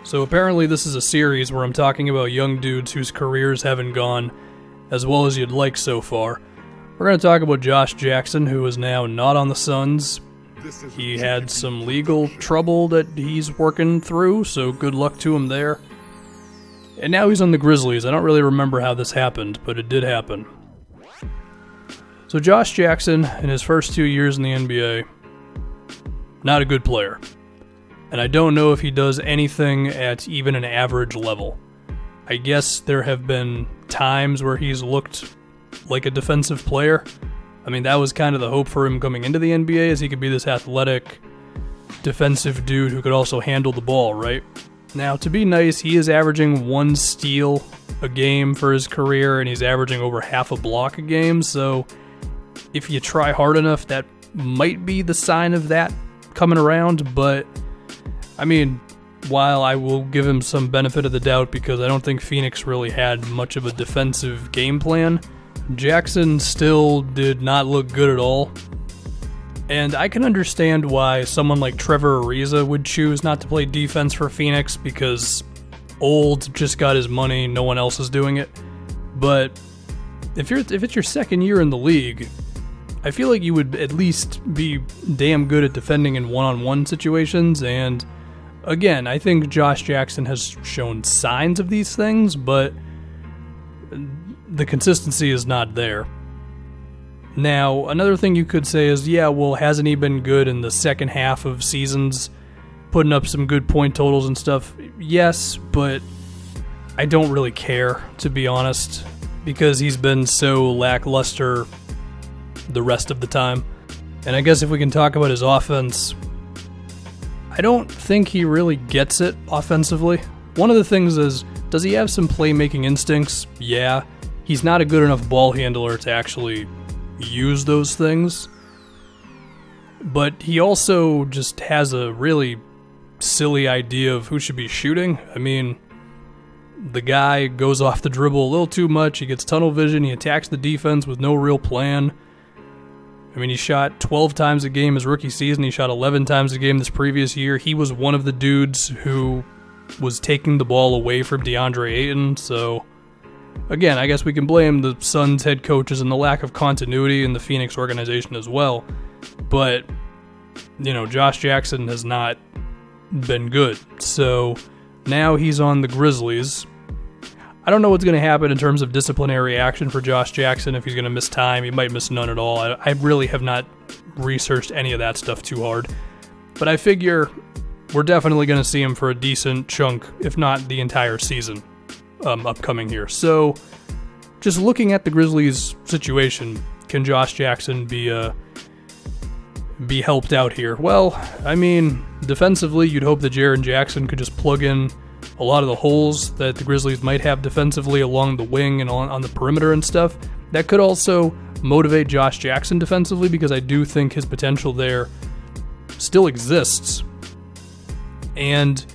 So apparently this is a series where I'm talking about young dudes whose careers haven't gone as well as you'd like so far. We're going to talk about Josh Jackson, who is now not on the Suns. He had some legal trouble that he's working through, so good luck to him there. And now he's on the Grizzlies. I don't really remember how this happened, but it did happen. So Josh Jackson, in his first 2 years in the NBA, not a good player. And I don't know if he does anything at even an average level. I guess there have been times where he's looked like a defensive player. I mean, that was kind of the hope for him coming into the NBA, as he could be this athletic, defensive dude who could also handle the ball, right? Now, to be nice, he is averaging 1 steal a game for his career, and he's averaging over half a block a game, so if you try hard enough, that might be the sign of that coming around, but I mean, while I will give him some benefit of the doubt because I don't think Phoenix really had much of a defensive game plan, Jackson still did not look good at all. And I can understand why someone like Trevor Ariza would choose not to play defense for Phoenix because old just got his money, no one else is doing it. But if it's your second year in the league, I feel like you would at least be damn good at defending in one-on-one situations, and again, I think Josh Jackson has shown signs of these things, but the consistency is not there. Now, another thing you could say is, yeah, well, hasn't he been good in the second half of seasons, putting up some good point totals and stuff? Yes, but I don't really care, to be honest, because he's been so lackluster the rest of the time. And I guess if we can talk about his offense, I don't think he really gets it offensively. One of the things is, does he have some playmaking instincts? Yeah. He's not a good enough ball handler to actually use those things. But he also just has a really silly idea of who should be shooting. I mean, the guy goes off the dribble a little too much. He gets tunnel vision. He attacks the defense with no real plan. I mean, he shot 12 times a game his rookie season. He shot 11 times a game this previous year. He was one of the dudes who was taking the ball away from DeAndre Ayton. So, again, I guess we can blame the Suns head coaches and the lack of continuity in the Phoenix organization as well. But, you know, Josh Jackson has not been good. So, now he's on the Grizzlies. I don't know what's going to happen in terms of disciplinary action for Josh Jackson. If he's going to miss time, he might miss none at all. I really have not researched any of that stuff too hard. But I figure we're definitely going to see him for a decent chunk, if not the entire season upcoming here. So just looking at the Grizzlies' situation, can Josh Jackson be helped out here? Well, I mean, defensively, you'd hope that Jaren Jackson could just plug in a lot of the holes that the Grizzlies might have defensively along the wing and on the perimeter and stuff. That could also motivate Josh Jackson defensively because I do think his potential there still exists. And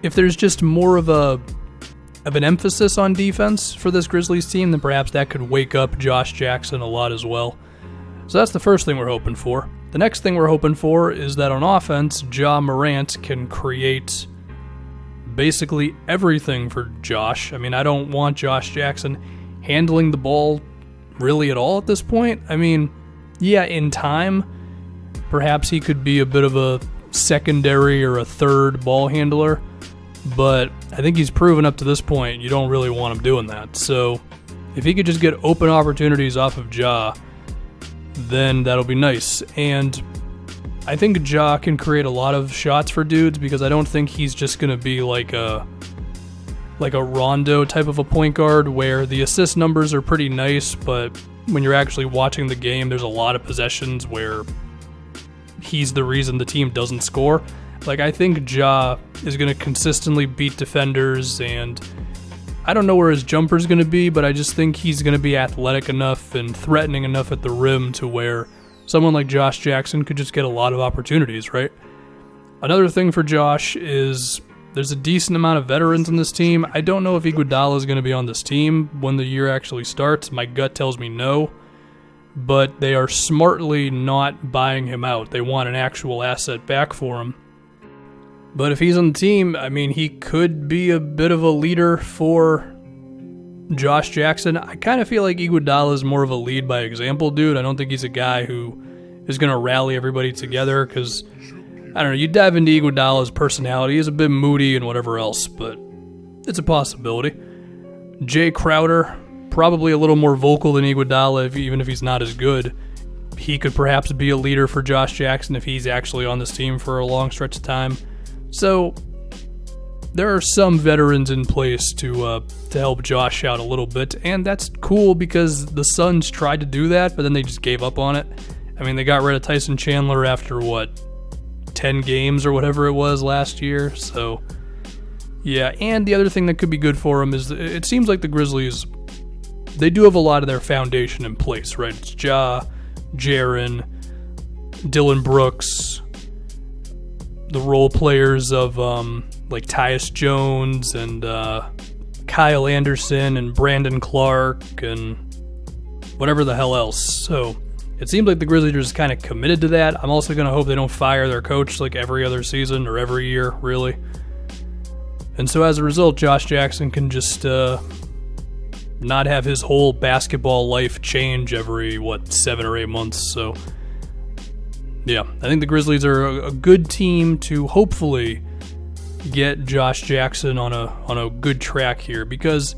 if there's just more of an emphasis on defense for this Grizzlies team, then perhaps that could wake up Josh Jackson a lot as well. So that's the first thing we're hoping for. The next thing we're hoping for is that on offense, Marantz can create basically everything for Josh. I mean, I don't want Josh Jackson handling the ball really at all at this point. I mean, yeah, in time, perhaps he could be a bit of a secondary or a third ball handler, but I think he's proven up to this point you don't really want him doing that. So if he could just get open opportunities off of Ja, then that'll be nice. And I think Ja can create a lot of shots for dudes because I don't think he's just going to be like a Rondo type of a point guard where the assist numbers are pretty nice, but when you're actually watching the game, there's a lot of possessions where he's the reason the team doesn't score. Like, I think Ja is going to consistently beat defenders, and I don't know where his jumper's going to be, but I just think he's going to be athletic enough and threatening enough at the rim to where someone like Josh Jackson could just get a lot of opportunities, right? Another thing for Josh is there's a decent amount of veterans in this team. I don't know if Iguodala is going to be on this team when the year actually starts. My gut tells me no. But they are smartly not buying him out. They want an actual asset back for him. But if he's on the team, I mean, he could be a bit of a leader for Josh Jackson. I kind of feel like Iguodala is more of a lead by example dude. I don't think he's a guy who is going to rally everybody together because, I don't know, you dive into Iguodala's personality. He's a bit moody and whatever else, but it's a possibility. Jay Crowder, probably a little more vocal than Iguodala, even if he's not as good. He could perhaps be a leader for Josh Jackson if he's actually on this team for a long stretch of time. So there are some veterans in place to help Josh out a little bit, and that's cool because the Suns tried to do that, but then they just gave up on it. I mean, they got rid of Tyson Chandler after, 10 games or whatever it was last year, so yeah. And the other thing that could be good for them is it seems like the Grizzlies, they do have a lot of their foundation in place, right? It's Ja, Jaren, Dylan Brooks, the role players of like Tyus Jones and Kyle Anderson and Brandon Clark and whatever the hell else. So it seems like the Grizzlies are just kind of committed to that. I'm also going to hope they don't fire their coach like every other season or every year, really. And so as a result, Josh Jackson can just not have his whole basketball life change every, 7 or 8 months. So, yeah, I think the Grizzlies are a good team to hopefully get Josh Jackson on a good track here. Because,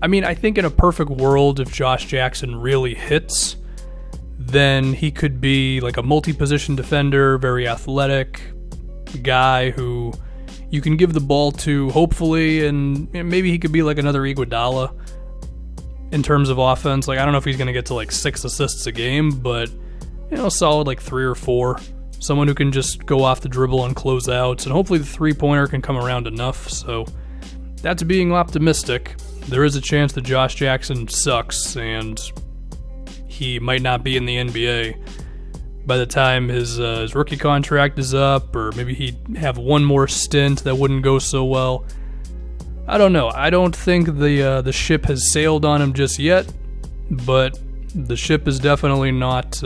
I mean, I think in a perfect world, if Josh Jackson really hits, then he could be like a multi-position defender, very athletic guy who you can give the ball to, hopefully, and maybe he could be like another Iguodala in terms of offense. Like, I don't know if he's going to get to like 6 assists a game, but, solid like 3 or 4. Someone who can just go off the dribble and close outs, and hopefully the three-pointer can come around enough. So that's being optimistic. There is a chance that Josh Jackson sucks, and he might not be in the NBA by the time his rookie contract is up, or maybe he'd have one more stint that wouldn't go so well. I don't know. I don't think the ship has sailed on him just yet, but the ship is definitely not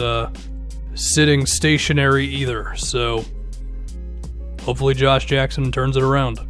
sitting stationary either. So hopefully Josh Jackson turns it around.